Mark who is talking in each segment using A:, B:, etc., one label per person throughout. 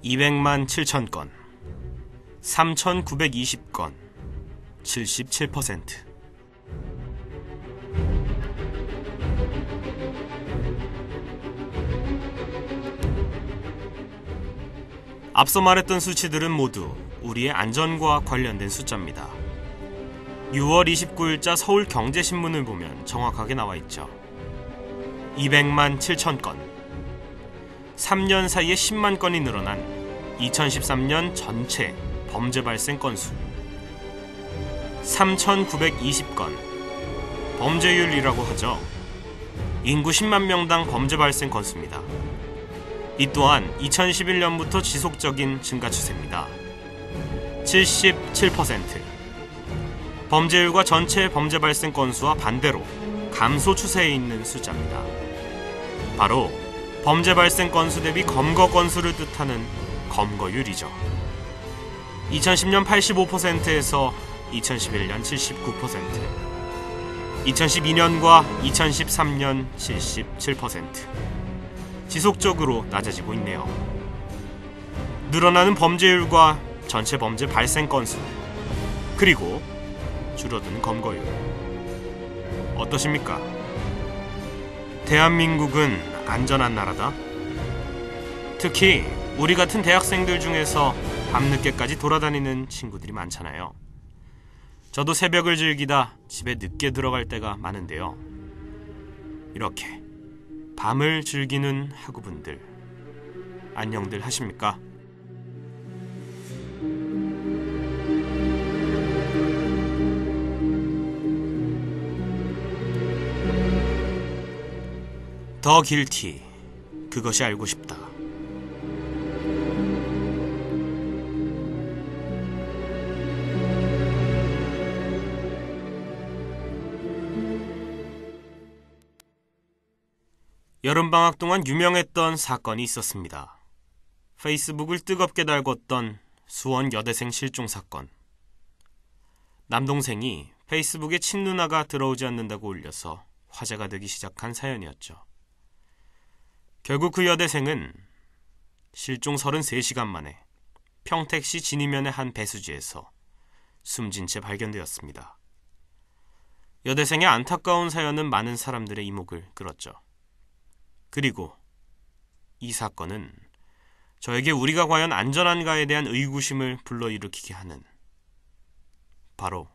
A: (200만 7천 건) 3,920건 77%. 앞서 말했던 수치들은 모두 우리의 안전과 관련된 숫자입니다. 6월 29일자 서울경제신문을 보면 정확하게 나와 있죠. 200만 7천 건. 3년 사이에 10만 건이 늘어난 2013년 전체 범죄 발생 건수. 3,920건. 범죄율이라고 하죠. 인구 10만 명당 범죄 발생 건수입니다. 이 또한 2011년부터 지속적인 증가 추세입니다. 77%. 범죄율과 전체 범죄 발생 건수와 반대로 감소 추세에 있는 숫자입니다. 바로 범죄 발생 건수 대비 검거 건수를 뜻하는 검거율이죠. 2010년 85%에서 2011년 79%, 2012년과 2013년 77%. 지속적으로 낮아지고 있네요. 늘어나는 범죄율과 전체 범죄 발생 건수, 그리고 줄어드는 검거율. 어떠십니까? 대한민국은 안전한 나라다? 특히 우리 같은 대학생들 중에서 밤늦게까지 돌아다니는 친구들이 많잖아요. 저도 새벽을 즐기다 집에 늦게 들어갈 때가 많은데요. 이렇게 밤을 즐기는 학우분들, 안녕들 하십니까? 더 길티, 그것이 알고 싶다. 여름방학 동안 유명했던 사건이 있었습니다. 페이스북을 뜨겁게 달궜던 수원 여대생 실종 사건. 남동생이 페이스북에 친누나가 들어오지 않는다고 올려서 화제가 되기 시작한 사연이었죠. 결국 그 여대생은 실종 33시간 만에 평택시 진이면의 한 배수지에서 숨진 채 발견되었습니다. 여대생의 안타까운 사연은 많은 사람들의 이목을 끌었죠. 그리고 이 사건은 저에게 우리가 과연 안전한가에 대한 의구심을 불러일으키게 하는, 바로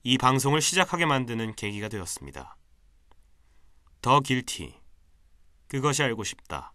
A: 이 방송을 시작하게 만드는 계기가 되었습니다. 더 길티, 그것이 알고 싶다.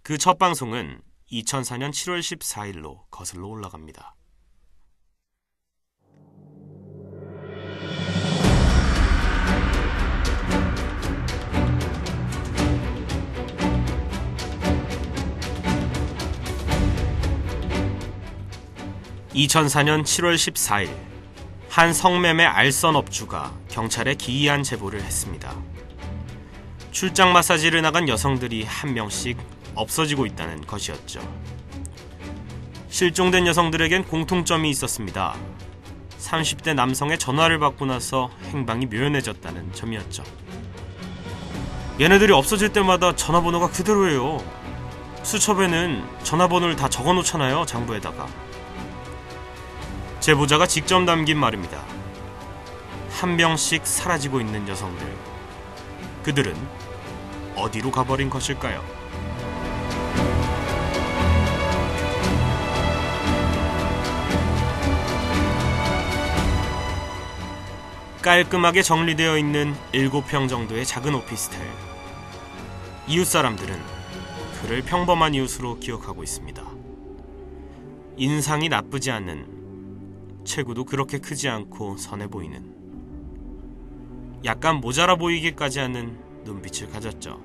A: 그 첫 방송은 2004년 7월 14일로 거슬러 올라갑니다. (2004년 7월 14일) 한 성매매 알선 업주가 경찰에 기이한 제보를 했습니다. 출장 마사지를 나간 여성들이 한 명씩 없어지고 있다는 것이었죠. 실종된 여성들에겐 공통점이 있었습니다. 30대 남성의 전화를 받고 나서 행방이 묘연해졌다는 점이었죠. 얘네들이 없어질 때마다 전화번호가 그대로예요. 수첩에는 전화번호를 다 적어놓잖아요, 장부에다가. 제보자가 직접 남긴 말입니다. 한 명씩 사라지고 있는 여성들. 그들은 어디로 가버린 것일까요? 깔끔하게 정리되어 있는 7평 정도의 작은 오피스텔. 이웃 사람들은 그를 평범한 이웃으로 기억하고 있습니다. 인상이 나쁘지 않는, 체구도 그렇게 크지 않고 선해 보이는, 약간 모자라 보이기까지 하는 눈빛을 가졌죠.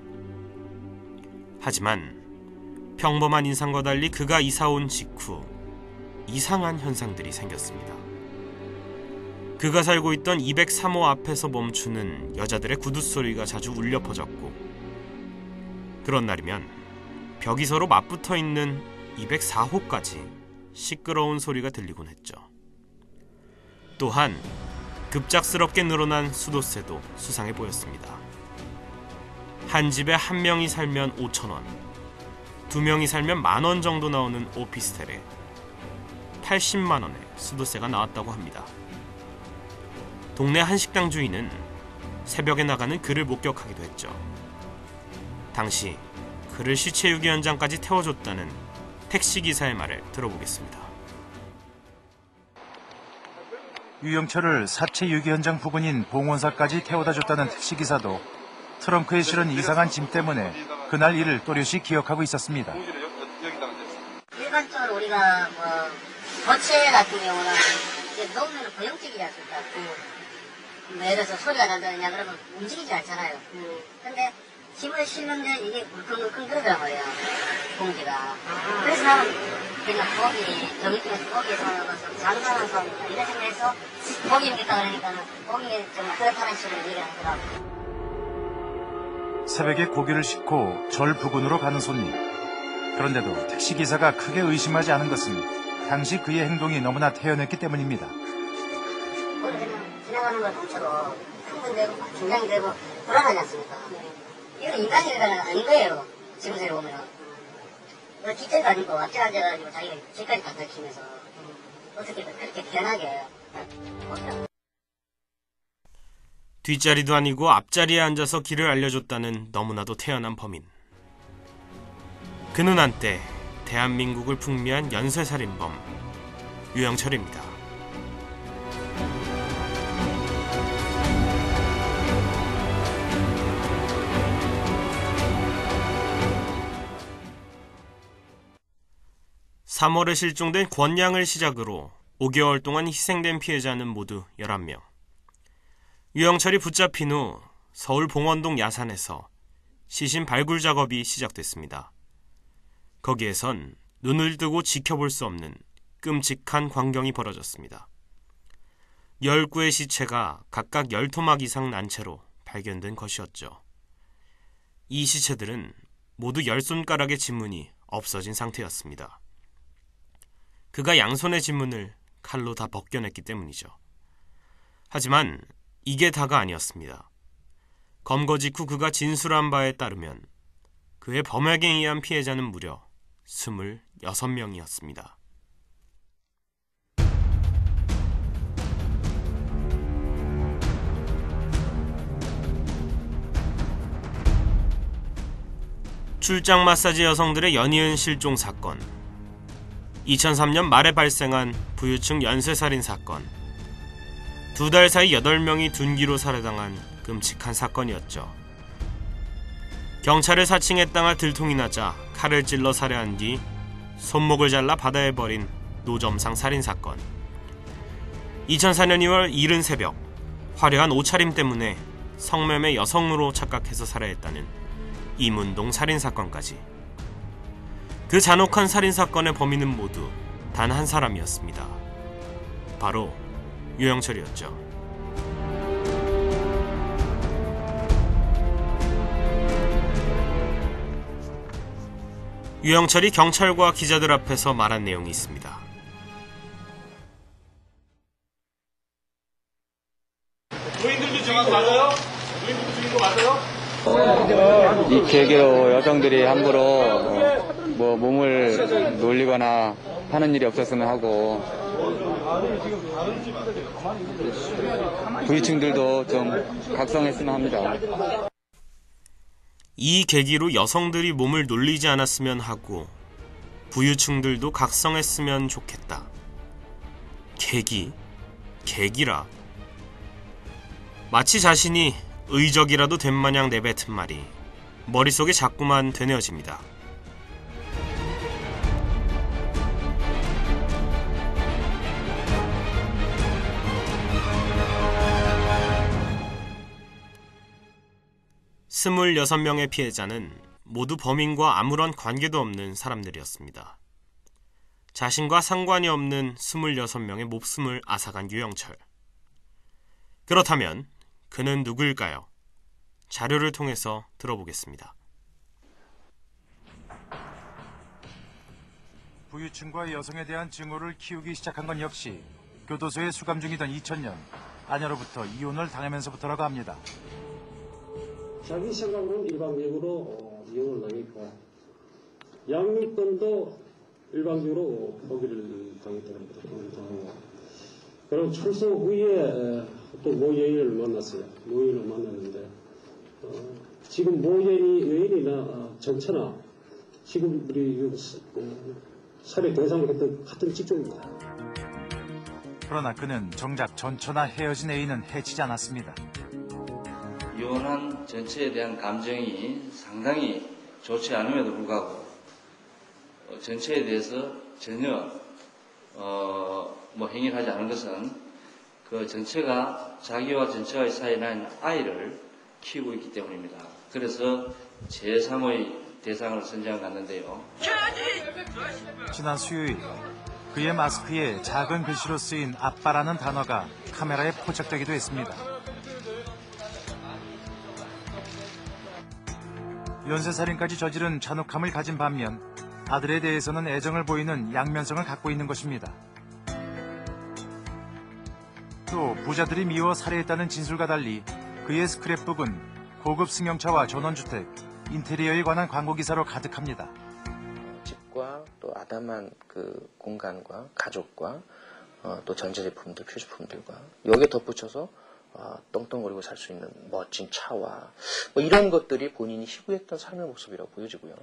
A: 하지만 평범한 인상과 달리 그가 이사온 직후 이상한 현상들이 생겼습니다. 그가 살고 있던 203호 앞에서 멈추는 여자들의 구두소리가 자주 울려 퍼졌고, 그런 날이면 벽이 서로 맞붙어 있는 204호까지 시끄러운 소리가 들리곤 했죠. 또한 급작스럽게 늘어난 수도세도 수상해 보였습니다. 한 집에 한 명이 살면 5,000원, 두 명이 살면 10,000원 정도 나오는 오피스텔에 80만 원의 수도세가 나왔다고 합니다. 동네 한식당 주인은 새벽에 나가는 그를 목격하기도 했죠. 당시 그를 시체 유기 현장까지 태워줬다는 택시기사의 말을 들어보겠습니다.
B: 유영철을 사체 유기 현장 부근인 봉원사까지 태워다줬다는 택시기사도 트렁크에 실은 이상한 짐 때문에 그날 일을 또렷이 기억하고 있었습니다.
C: 일반적으로 우리가 거체 같은 경우는 이제 놓으면 고형적이지 않습니까? 예를 들어서 소리가 난다느냐 그러면 움직이지 않잖아요. 근데 짐을 싣는데 이게 물컹물컹 그러더라고요, 공기가. 그래서 나는 그냥 고기, 정육점에서 고기 사서 장사하는 사람 이런 생각해서 고기입니까? 그러니까는 고기에 좀 그렇다는 식으로 얘기를 하더라고요.
B: 새벽에 고기를 싣고 절 부근으로 가는 손님. 그런데도 택시기사가 크게 의심하지 않은 것은 당시 그의 행동이 너무나 태연했기 때문입니다.
C: 그냥 지나가는 걸 통째로 흥분되고 긴장이 되고 불안하지 않습니까? 이건 인간이 아닌 거예요. 지금서 보면. 뒷자리도 아니고 앞에 앉아가지고 자기가 뒤까지 다 들키면서 어떻게 그렇게 편하게.
A: 뒷자리도 아니고 앞자리에 앉아서 길을 알려줬다는 너무나도 태연한 범인. 그는 한때 대한민국을 풍미한 연쇄살인범 유영철입니다. (3월에) 실종된 권양을 시작으로 5개월 동안 희생된 피해자는 모두 11명. 유영철이 붙잡힌 후 서울 봉원동 야산에서 시신 발굴 작업이 시작됐습니다. 거기에선 눈을 뜨고 지켜볼 수 없는 끔찍한 광경이 벌어졌습니다. 19의 시체가 각각 10토막 이상 난 채로 발견된 것이었죠. 이 시체들은 모두 10손가락의 지문이 없어진 상태였습니다. 그가 양손의 지문을 칼로 다 벗겨냈기 때문이죠. 하지만 이게 다가 아니었습니다. 검거 직후 그가 진술한 바에 따르면 그의 범행에 의한 피해자는 무려 26명이었습니다. 출장 마사지 여성들의 연이은 실종 사건, 2003년 말에 발생한 부유층 연쇄살인 사건, 2달 사이 8명이 둔기로 살해당한 끔찍한 사건이었죠. 경찰의 사칭에 당할 들통이 나자 칼을 찔러 살해한 뒤 손목을 잘라 바다에 버린 노점상 살인사건. 2004년 2월 이른 새벽 화려한 옷차림 때문에 성매매 여성으로 착각해서 살해했다는 이문동 살인사건까지. 그 잔혹한 살인사건의 범인은 모두 단 한 사람이었습니다. 바로 유영철이었죠. 유영철이 경찰과 기자들 앞에서 말한 내용이 있습니다.
D: 노인들도 주인공 맞아요? 노인들도 주인공 맞아요?
E: 이 계기로 여성들이 함부로 몸을 놀리거나 하는 일이 없었으면 하고, 부유층들도 좀 각성했으면 합니다.
A: 이 계기로 여성들이 몸을 놀리지 않았으면 하고 부유층들도 각성했으면 좋겠다. 계기라. 마치 자신이 의적이라도 된 마냥 내뱉은 말이 머릿속에 자꾸만 되뇌어집니다. 스물여섯 명의 피해자는 모두 범인과 아무런 관계도 없는 사람들이었습니다. 자신과 상관이 없는 26명의 목숨을 앗아간 유영철. 그렇다면 그는 누구일까요? 자료를 통해서 들어보겠습니다.
B: 부유층과 여성에 대한 증오를 키우기 시작한 건 역시 교도소에 수감 중이던 2000년 아내로부터 이혼을 당하면서부터라고 합니다.
F: 자기 생각으로는 일방적으로 이혼을 당했고 양육권도 일방적으로 포기를 당했다는 거죠. 그리고 출소 후에 또 모 여인을 만났어요. 모 여인을 만났는데 지금 모 여인이나 전처나 지금 우리 살해 대상을 했던 같은 직종입니다.
B: 그러나 그는 정작 전처나 헤어진 애인은 해치지 않았습니다.
G: 이혼한 전체에 대한 감정이 상당히 좋지 않음에도 불구하고 전체에 대해서 전혀 행위를 하지 않은 것은 그 전체가 자기와 전체와의 사이에 난 아이를 키우고 있기 때문입니다. 그래서 제3의 대상을 선정을 갔는데요.
B: 지난 수요일 그의 마스크에 작은 글씨로 쓰인 아빠라는 단어가 카메라에 포착되기도 했습니다. 연쇄살인까지 저지른 잔혹함을 가진 반면 아들에 대해서는 애정을 보이는 양면성을 갖고 있는 것입니다. 또 부자들이 미워 살해했다는 진술과 달리 그의 스크랩북은 고급 승용차와 전원주택, 인테리어에 관한 광고 기사로 가득합니다.
H: 집과 또 아담한 그 공간과 가족과 또 전자제품들, 필수품들과 여기에 덧붙여서 떵떵거리고 살 수 있는 멋진 차와 뭐 이런 것들이 본인이 희구했던 삶의 모습이라고 보여지고요.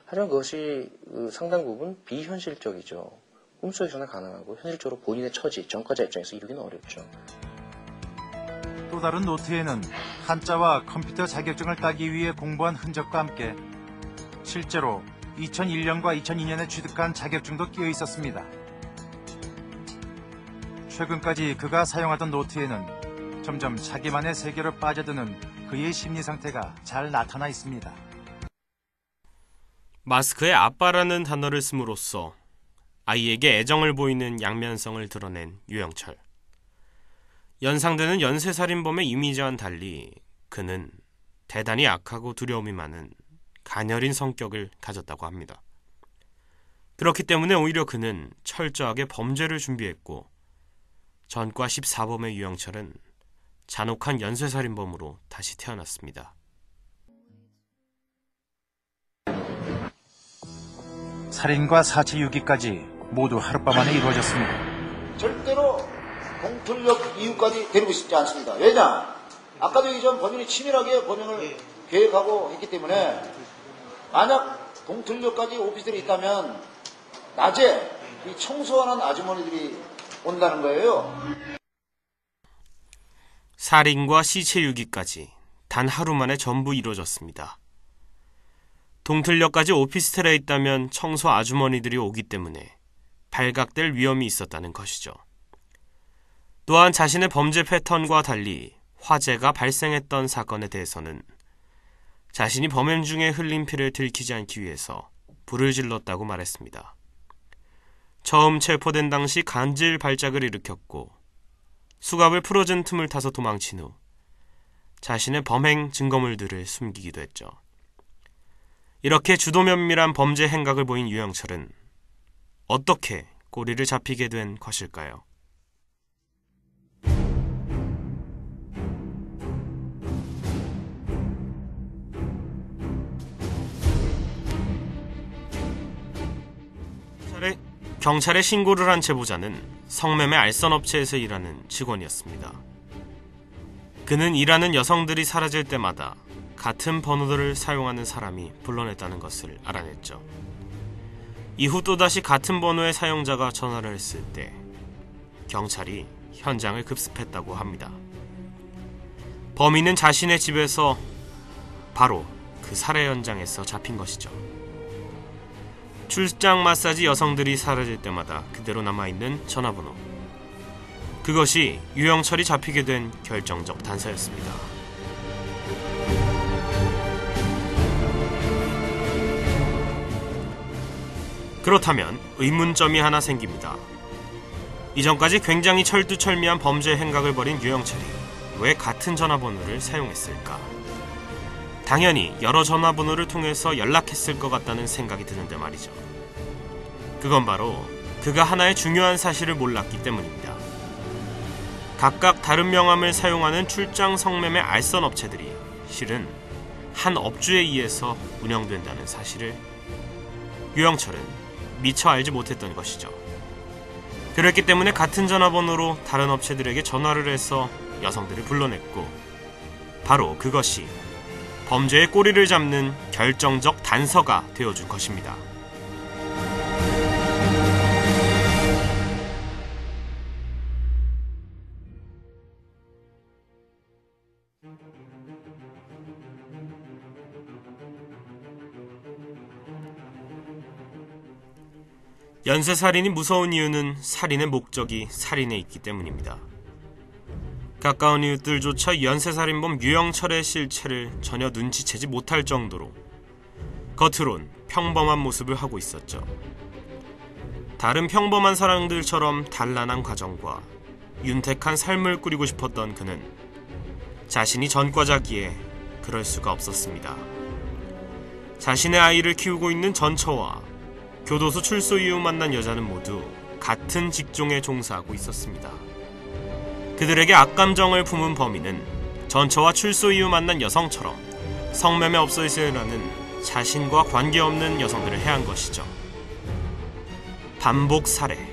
H: 하지만 그것이 상당 부분 비현실적이죠. 꿈속에서나 가능하고 현실적으로 본인의 처지, 전과자 입장에서 이루기는 어렵죠.
B: 또 다른 노트에는 한자와 컴퓨터 자격증을 따기 위해 공부한 흔적과 함께 실제로 2001년과 2002년에 취득한 자격증도 끼어 있었습니다. 최근까지 그가 사용하던 노트에는 점점 자기만의 세계로 빠져드는 그의 심리 상태가 잘 나타나 있습니다.
A: 마스크에 아빠라는 단어를 씀으로써 아이에게 애정을 보이는 양면성을 드러낸 유영철. 연상되는 연쇄살인범의 이미지와는 달리 그는 대단히 악하고 두려움이 많은 가녀린 성격을 가졌다고 합니다. 그렇기 때문에 오히려 그는 철저하게 범죄를 준비했고 전과 14범의 유영철은 잔혹한 연쇄살인범으로 다시 태어났습니다.
B: 살인과 사체 유기까지 모두 하룻밤 안에 이루어졌습니다.
I: 절대로 동틀력 이후까지 데리고 싶지 않습니다. 왜냐? 아까도 얘기 전 범인이 치밀하게 범행을 계획하고 했기 때문에 만약 동틀력까지 오피스텔에 있다면 낮에 이 청소하는 아주머니들이 온다는 거예요.
A: 살인과 시체 유기까지 단 하루 만에 전부 이루어졌습니다. 동틀역까지 오피스텔에 있다면 청소 아주머니들이 오기 때문에 발각될 위험이 있었다는 것이죠. 또한 자신의 범죄 패턴과 달리 화재가 발생했던 사건에 대해서는 자신이 범행 중에 흘린 피를 들키지 않기 위해서 불을 질렀다고 말했습니다. 처음 체포된 당시 간질 발작을 일으켰고 수갑을 풀어준 틈을 타서 도망친 후 자신의 범행 증거물들을 숨기기도 했죠. 이렇게 주도 면밀한 범죄 행각을 보인 유영철은 어떻게 꼬리를 잡히게 된 것일까요? 경찰에 신고를 한 제보자는 성매매 알선업체에서 일하는 직원이었습니다. 그는 일하는 여성들이 사라질 때마다 같은 번호들을 사용하는 사람이 불러냈다는 것을 알아냈죠. 이후 또다시 같은 번호의 사용자가 전화를 했을 때 경찰이 현장을 급습했다고 합니다. 범인은 자신의 집에서 바로 그 살해 현장에서 잡힌 것이죠. 출장 마사지 여성들이 사라질 때마다 그대로 남아있는 전화번호. 그것이 유영철이 잡히게 된 결정적 단서였습니다. 그렇다면 의문점이 하나 생깁니다. 이전까지 굉장히 철두철미한 범죄 행각을 벌인 유영철이 왜 같은 전화번호를 사용했을까? 당연히 여러 전화번호를 통해서 연락했을 것 같다는 생각이 드는데 말이죠. 그건 바로 그가 하나의 중요한 사실을 몰랐기 때문입니다. 각각 다른 명함을 사용하는 출장 성매매 알선 업체들이 실은 한 업주에 의해서 운영된다는 사실을 유영철은 미처 알지 못했던 것이죠. 그랬기 때문에 같은 전화번호로 다른 업체들에게 전화를 해서 여성들을 불러냈고, 바로 그것이 범죄의 꼬리를 잡는 결정적 단서가 되어준 것입니다. 연쇄살인이 무서운 이유는 살인의 목적이 살인에 있기 때문입니다. 가까운 이웃들조차 연쇄살인범 유영철의 실체를 전혀 눈치채지 못할 정도로 겉으론 평범한 모습을 하고 있었죠. 다른 평범한 사람들처럼 단란한 가정과 윤택한 삶을 꾸리고 싶었던 그는 자신이 전과자기에 그럴 수가 없었습니다. 자신의 아이를 키우고 있는 전처와 교도소 출소 이후 만난 여자는 모두 같은 직종에 종사하고 있었습니다. 그들에게 악감정을 품은 범인은 전처와 출소 이후 만난 여성처럼 성매매 업소에서라는 자신과 관계없는 여성들을 해한 것이죠. 반복 살해라고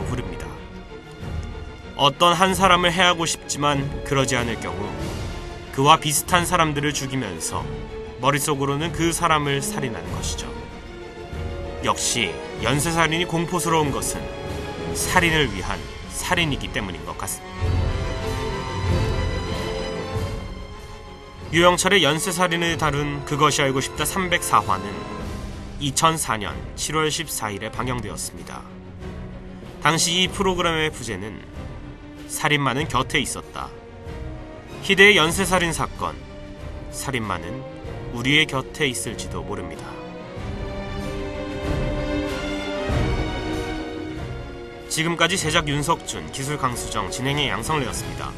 A: 부릅니다. 어떤 한 사람을 해하고 싶지만 그러지 않을 경우 그와 비슷한 사람들을 죽이면서 머릿속으로는 그 사람을 살인하는 것이죠. 역시 연쇄살인이 공포스러운 것은 살인을 위한 살인이기 때문인 것 같습니다. 유영철의 연쇄살인을 다룬 그것이 알고 싶다 304화는 2004년 7월 14일에 방영되었습니다. 당시 이 프로그램의 부제는 살인마는 곁에 있었다. 희대의 연쇄살인 사건, 살인마는 우리의 곁에 있을지도 모릅니다. 지금까지 제작 윤석준, 기술 강수정, 진행의 양성래였습니다.